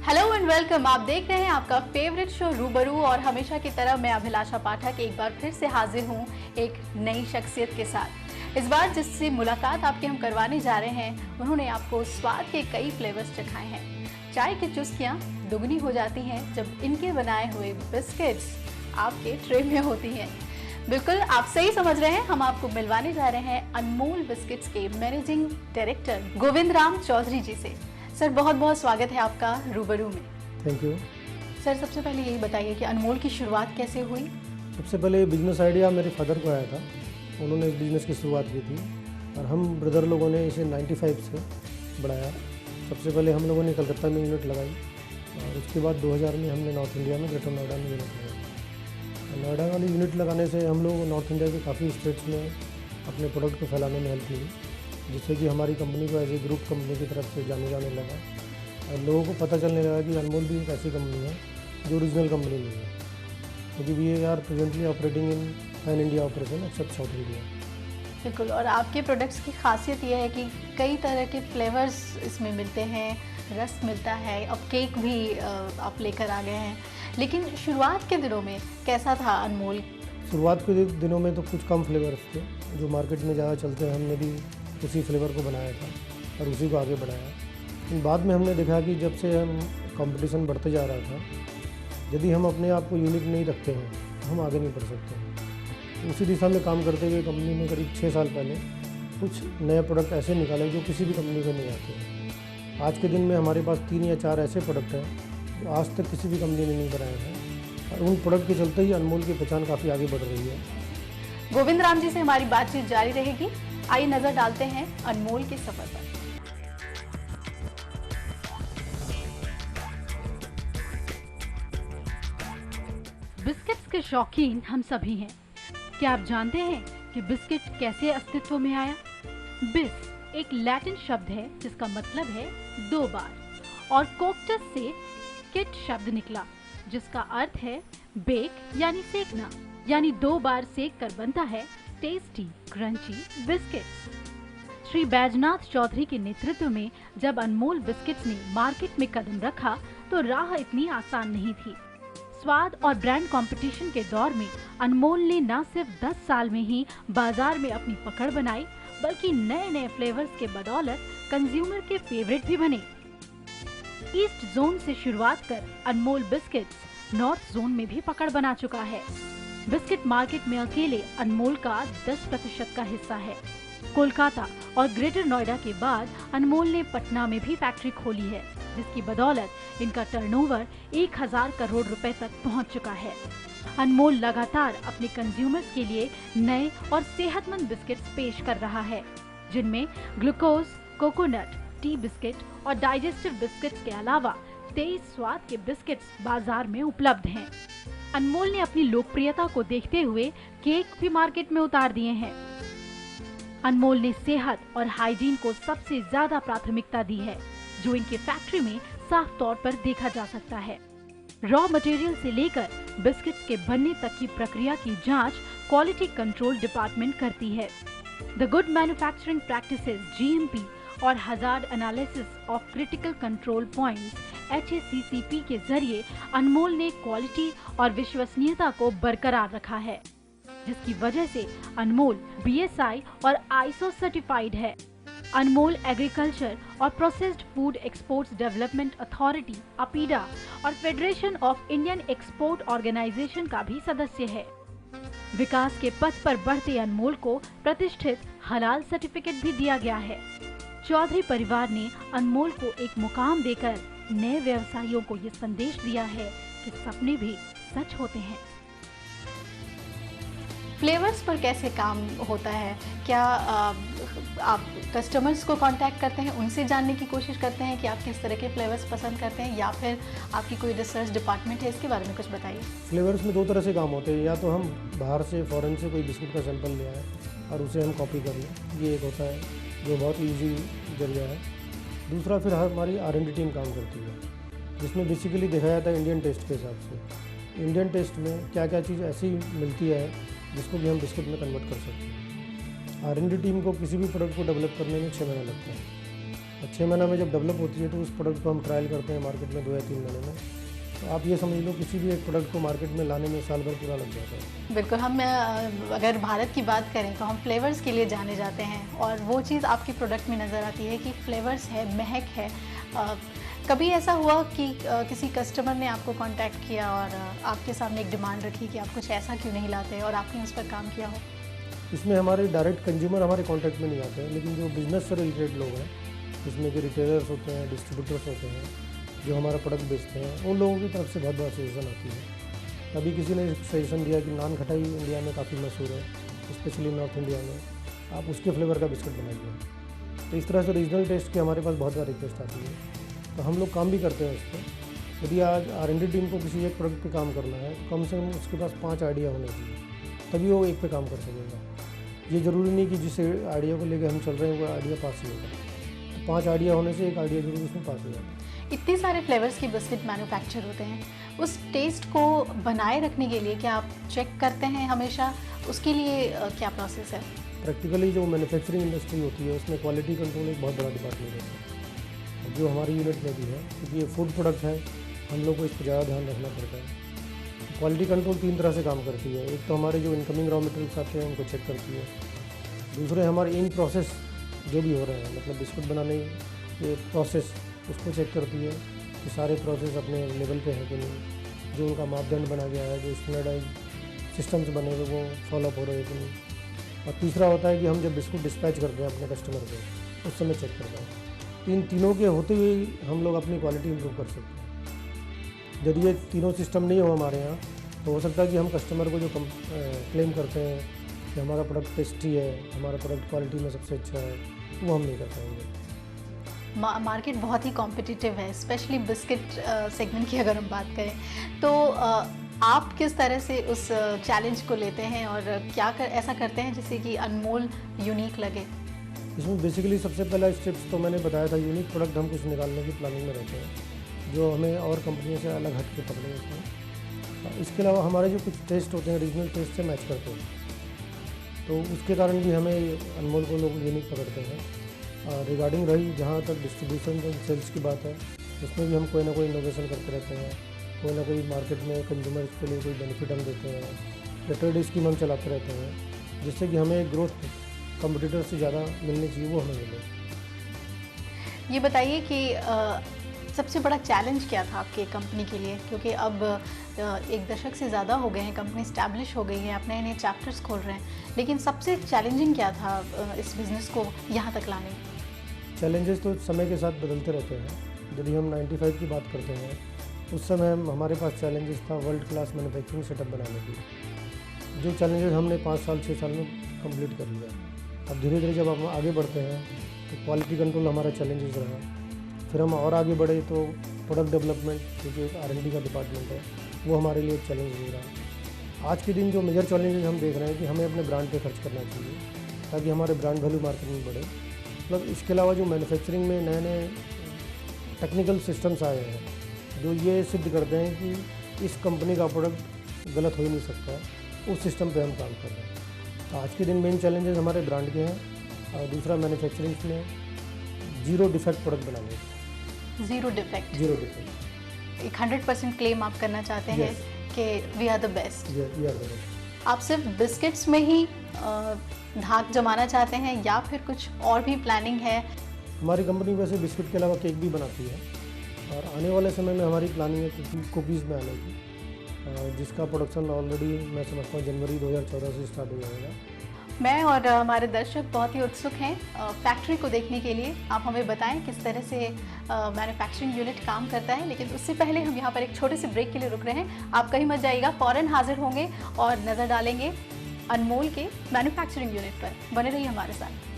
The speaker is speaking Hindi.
Hello and welcome. आप देख रहे हैं आपका फेवरेट शो रूबरू और हमेशा की तरह मैं अभिलाषा पाठक एक बार फिर से हाजिर हूं एक नई शख्सियत के साथ। इस बार जिससे मुलाकात आपके हम करवाने जा रहे हैं उन्होंने आपको स्वाद के कई फ्लेवर्स चखाए हैं। चाय की चुस्कियां दुगनी हो जाती हैं जब इनके बनाए हुए बिस्किट्स आपके ट्रे में होती हैं। बिल्कुल आप सही समझ रहे हैं, हम आपको मिलवाने जा रहे हैं अनमोल बिस्किट्स के मैनेजिंग डायरेक्टर गोविंद राम चौधरी जी से। सर बहुत बहुत स्वागत है आपका रूबरू में। Thank you. सर सबसे पहले यही बताइए कि अनमोल की शुरुआत कैसे हुई? सबसे पहले बिजनेस आइडिया मेरे फादर को आया था, उन्होंने इस बिज़नेस की शुरुआत की थी और हम ब्रदर लोगों ने इसे 95 से बढ़ाया। सबसे पहले हम लोगों ने कलकत्ता में यूनिट लगाई और उसके बाद 2000 में हमने नॉर्थ इंडिया में ग्रेटर नोएडा में यूनिट लगाई। नोएडा वाली यूनिट लगाने से हम लोग नॉर्थ इंडिया के काफ़ी स्टेट्स में अपने प्रोडक्ट को फैलाने में हेल्प की, जिससे कि हमारी कंपनी को एज ए ग्रुप कंपनी की तरफ से जाने लगा और लोगों को पता चलने लगा कि अनमोल भी एक ऐसी कंपनी है जो ओरिजिनल कंपनी नहीं है, क्योंकि we are presently operating in pan India operation except South India. बिल्कुल। और आपके प्रोडक्ट्स की खासियत यह है कि कई तरह के फ्लेवर्स इसमें मिलते हैं, रस मिलता है, अब केक भी आप लेकर आ गए हैं। लेकिन शुरुआत के दिनों में कैसा था अनमोल? शुरुआत के दिनों में तो कुछ कम फ्लेवर्स थे जो मार्केट में ज़्यादा चलते हैं, हमने भी उसी फ्लेवर को बनाया था और उसी को आगे बढ़ाया। लेकिन बाद में हमने देखा कि जब से हम कंपटीशन बढ़ते जा रहा था, यदि हम अपने आप को यूनिक नहीं रखते हैं तो हम आगे नहीं बढ़ सकते। उसी दिशा में काम करते हुए कंपनी ने करीब 6 साल पहले कुछ नए प्रोडक्ट ऐसे निकाले जो किसी भी कंपनी को नहीं आते हैं। आज के दिन में हमारे पास 3 या 4 ऐसे प्रोडक्ट हैं जो आज तक किसी भी कंपनी ने नहीं बनाए हैं और उन प्रोडक्ट के चलते ही अनमोल की पहचान काफ़ी आगे बढ़ रही है। गोविंद राम जी से हमारी बातचीत जारी रहेगी। आइए नजर डालते हैं अनमोल के सफर पर। बिस्किट्स के शौकीन हम सभी हैं। क्या आप जानते हैं कि बिस्किट कैसे अस्तित्व में आया? बिस एक लैटिन शब्द है जिसका मतलब है 2 बार और कोक्टस से किट शब्द निकला जिसका अर्थ है बेक यानी सेकना, यानी 2 बार सेक कर बनता है tasty crunchy biscuits. Shri Baijnath Chaudhary के नेतृत्व में जब अनमोल बिस्किट्स ने मार्केट में कदम रखा तो राह इतनी आसान नहीं थी। स्वाद और ब्रांड कंपटीशन के दौर में अनमोल ने न सिर्फ 10 साल में ही बाजार में अपनी पकड़ बनाई, बल्कि नए नए फ्लेवर्स के बदौलत कंज्यूमर के फेवरेट भी बने। ईस्ट जोन से शुरुआत कर अनमोल बिस्किट्स नॉर्थ जोन में भी पकड़ बना चुका है। बिस्किट मार्केट में अकेले अनमोल का 10% का हिस्सा है। कोलकाता और ग्रेटर नोएडा के बाद अनमोल ने पटना में भी फैक्ट्री खोली है, जिसकी बदौलत इनका टर्नओवर 1000 करोड़ रुपए तक पहुंच चुका है। अनमोल लगातार अपने कंज्यूमर्स के लिए नए और सेहतमंद बिस्किट्स पेश कर रहा है, जिनमें ग्लूकोज, कोकोनट, टी बिस्किट और डाइजेस्टिव बिस्किट्स के अलावा 23 स्वाद के बिस्किट्स बाजार में उपलब्ध हैं। अनमोल ने अपनी लोकप्रियता को देखते हुए केक भी मार्केट में उतार दिए हैं। अनमोल ने सेहत और हाइजीन को सबसे ज्यादा प्राथमिकता दी है, जो इनके फैक्ट्री में साफ तौर पर देखा जा सकता है। रॉ मटेरियल से लेकर बिस्किट्स के बनने तक की प्रक्रिया की जांच क्वालिटी कंट्रोल डिपार्टमेंट करती है। The good manufacturing practices (GMP) और hazard analysis of critical control points (HACCP) के जरिए अनमोल ने क्वालिटी और विश्वसनीयता को बरकरार रखा है, जिसकी वजह से अनमोल BSI और ISO सर्टिफाइड है। अनमोल एग्रीकल्चर और processed food exports development authority (APIDA) और federation of Indian export organisation का भी सदस्य है। विकास के पथ पर बढ़ते अनमोल को प्रतिष्ठित हलाल सर्टिफिकेट भी दिया गया है। चौधरी परिवार ने अनमोल को एक मुकाम देकर नए व्यवसायियों को ये संदेश दिया है कि सपने भी सच होते हैं। फ्लेवर्स पर कैसे काम होता है? क्या आप कस्टमर्स को कांटेक्ट करते हैं, उनसे जानने की कोशिश करते हैं कि आप किस तरह के फ्लेवर्स पसंद करते हैं, या फिर आपकी कोई रिसर्च डिपार्टमेंट है? इसके बारे में कुछ बताइए। फ्लेवर्स में 2 तरह से काम होते हैं, या तो हम बाहर से फॉरेन से कोई बिस्कुट का सैंपल ले आए और उसे हम कॉपी कर लें, ये एक होता है जो बहुत ईजी जरिया है। दूसरा फिर हमारी R&D टीम काम करती है, जिसमें बेसिकली देखा जाता है इंडियन टेस्ट के हिसाब से। इंडियन टेस्ट में क्या क्या चीज़ ऐसी मिलती है जिसको भी हम बिस्किट में कन्वर्ट कर सकते हैं। R&D टीम को किसी भी प्रोडक्ट को डेवलप करने में 6 महीने लगता है और 6 महीने में जब डेवलप होती है तो उस प्रोडक्ट को हम ट्रायल करते हैं मार्केट में 2 या 3 महीने में। तो आप ये समझ लो किसी भी एक प्रोडक्ट को मार्केट में लाने में साल भर पूरा लग जाता है। बिल्कुल, हम अगर भारत की बात करें तो हम फ्लेवर्स के लिए जाने जाते हैं और वो चीज़ आपके प्रोडक्ट में नज़र आती है कि फ्लेवर्स है, महक है। कभी ऐसा हुआ कि किसी कस्टमर ने आपको कांटेक्ट किया और आपके सामने एक डिमांड रखी कि आप कुछ ऐसा क्यों नहीं लाते और आपने उस पर काम किया हो? इसमें हमारे डायरेक्ट कंज्यूमर हमारे कांटेक्ट में नहीं आते हैं, लेकिन जो बिज़नेस से रिलेटेड लोग हैं, जिसमें कि रिटेलर्स होते हैं, डिस्ट्रीब्यूटर्स होते हैं, जो हमारा प्रोडक्ट बेचते हैं, उन लोगों की तरफ से बहुत बड़ा सजेशन आती है। अभी किसी ने सजेशन दिया कि नान खटाई इंडिया में काफ़ी मशहूर है, स्पेशली नॉर्थ इंडिया में, आप उसके फ्लेवर का बिस्किट बनाइए। तो इस तरह से रीजनल टेस्ट की हमारे पास बहुत ज़्यादा रिक्वेस्ट आती है, तो हम लोग काम भी करते हैं उस पर। यदि आज R&D टीम को किसी एक प्रोडक्ट पे काम करना है तो कम से कम उसके पास 5 आइडिया होने चाहिए, तभी वो एक पे काम कर सकेगा। ये ज़रूरी नहीं कि जिस आइडिया को लेकर हम चल रहे हैं वो आइडिया पास ही होगा। तो 5 आइडिया होने से एक आइडिया जरूर उसमें पास हो जाता है। इतने सारे फ्लेवर्स के बिस्किट मैन्युफैक्चर होते हैं, उस टेस्ट को बनाए रखने के लिए क्या आप चेक करते हैं हमेशा? उसके लिए क्या प्रोसेस है? प्रैक्टिकली जो मैन्युफैक्चरिंग इंडस्ट्री होती है उसमें क्वालिटी कंट्रोल एक बहुत बड़ा डिपार्टमेंट होता है, जो हमारी यूनिट में भी है, क्योंकि ये फूड प्रोडक्ट है, हम लोग को इस पर ज़्यादा ध्यान रखना पड़ता है। क्वालिटी कंट्रोल 3 तरह से काम करती है। एक तो हमारे जो इनकमिंग रॉ मटेरियल्स आते हैं उनको चेक करती है, दूसरे हमारे इन प्रोसेस जो भी हो रहे हैं, मतलब बिस्कुट बनाने के प्रोसेस, उसको चेक करती है कि सारे प्रोसेस अपने लेवल पे हैं कि नहीं, जो उनका मापदंड बना गया है, जो स्टैंडर्डाइज सिस्टम्स बने हुए वो फॉलोअप हो रहे हैं कि नहीं। और तीसरा होता है कि हम जब बिस्कुट डिस्पैच करते हैं अपने कस्टमर को, उस समय चेक करते हैं। तीनों के होते हुए हम लोग अपनी क्वालिटी इंप्रूव कर सकते हैं। यदि ये तीनों सिस्टम नहीं हो हमारे यहाँ तो हो सकता है कि हम कस्टमर को जो क्लेम करते हैं कि हमारा प्रोडक्ट टेस्टी है, हमारा प्रोडक्ट क्वालिटी में सबसे अच्छा है, वो हम नहीं कर पाएंगे। मार्केट बहुत ही कॉम्पिटिटिव है, स्पेशली बिस्किट सेगमेंट की अगर हम बात करें तो आप किस तरह से उस चैलेंज को लेते हैं और क्या ऐसा करते हैं जिससे कि अनमोल यूनिक लगे? इसमें बेसिकली सबसे पहला स्टेप्स तो मैंने बताया था, यूनिक प्रोडक्ट हम कुछ निकालने की प्लानिंग में रहते हैं जो हमें और कंपनियों से अलग हट के पकड़े होते हैं। इसके अलावा हमारे जो कुछ टेस्ट होते हैं रीजनल टेस्ट से मैच करते हैं, तो उसके कारण भी हमें अनमोल को लोग यूनिक पकड़ते हैं। रिगार्डिंग रही जहाँ तक डिस्ट्रीब्यूशन और सेल्स की बात है, उसमें भी हम कोई ना कोई इनोवेशन करते रहते हैं, कोई ना कोई मार्केट में कंज्यूमर्स के लिए कोई बेनिफिट हम देते हैं, या ट्रेड स्कीम हम चलाते रहते हैं, जिससे कि हमें ग्रोथ कंपटीटर से ज़्यादा मिलनी चाहिए, वो हमें मिले। ये बताइए कि सबसे बड़ा चैलेंज क्या था आपके कंपनी के लिए, क्योंकि अब 1 दशक से ज़्यादा हो गए हैं, कंपनी इस्टेब्लिश हो गई है, आप नए नए चैप्टर्स खोल रहे हैं, लेकिन सबसे चैलेंजिंग क्या था इस बिज़नेस को यहाँ तक लाने में? चैलेंजेस तो समय के साथ बदलते रहते हैं। यदि हम 95 की बात करते हैं, उस समय हमारे पास चैलेंजेस था वर्ल्ड क्लास मैन्युफैक्चरिंग सेटअप बनाने की, जो चैलेंजेस हमने 5 साल 6 साल में कंप्लीट कर लिया। अब धीरे धीरे जब हम आगे बढ़ते हैं तो क्वालिटी कंट्रोल हमारा चैलेंजेस रहा, फिर हम और आगे बढ़े तो प्रोडक्ट डेवलपमेंट, क्योंकि एक R&D का डिपार्टमेंट है, वो हमारे लिए एक चैलेंज हो रहा। आज के दिन जो मेजर चैलेंजेस हम देख रहे हैं कि हमें अपने ब्रांड पे खर्च करना चाहिए ताकि हमारे ब्रांड वैल्यू मार्केट में बढ़े। मतलब इसके अलावा जो मैन्युफैक्चरिंग में नए नए टेक्निकल सिस्टम्स आए हैं जो ये सिद्ध करते हैं कि इस कंपनी का प्रोडक्ट गलत हो ही नहीं सकता, उस सिस्टम पे हम काम कर रहे हैं। तो आज के दिन मेन चैलेंजेस हमारे ब्रांड के हैं और दूसरा मैन्युफैक्चरिंग में 0 डिफेक्ट प्रोडक्ट बनाने। 0 डिफेक्ट? 0 डिफेक्ट। एक 100% क्लेम आप करना चाहते हैं कि we are the best. We are the best. आप सिर्फ बिस्किट्स में ही धाक जमाना चाहते हैं या फिर कुछ और भी प्लानिंग है? हमारी कंपनी वैसे बिस्किट के अलावा केक भी बनाती है और आने वाले समय में हमारी प्लानिंग है कुकीज़ में आने की, जिसका प्रोडक्शन ऑलरेडी मैं समझता हूँ जनवरी 2014 से स्टार्ट हो जाएगा। मैं और हमारे दर्शक बहुत ही उत्सुक हैं फैक्ट्री को देखने के लिए। आप हमें बताएं किस तरह से मैन्युफैक्चरिंग यूनिट काम करता है, लेकिन उससे पहले हम यहाँ पर एक छोटे से ब्रेक के लिए रुक रहे हैं। आप कहीं मत जाइएगा, फ़ौरन हाजिर होंगे और नज़र डालेंगे अनमोल के मैन्युफैक्चरिंग यूनिट पर। बने रहिए हमारे साथ।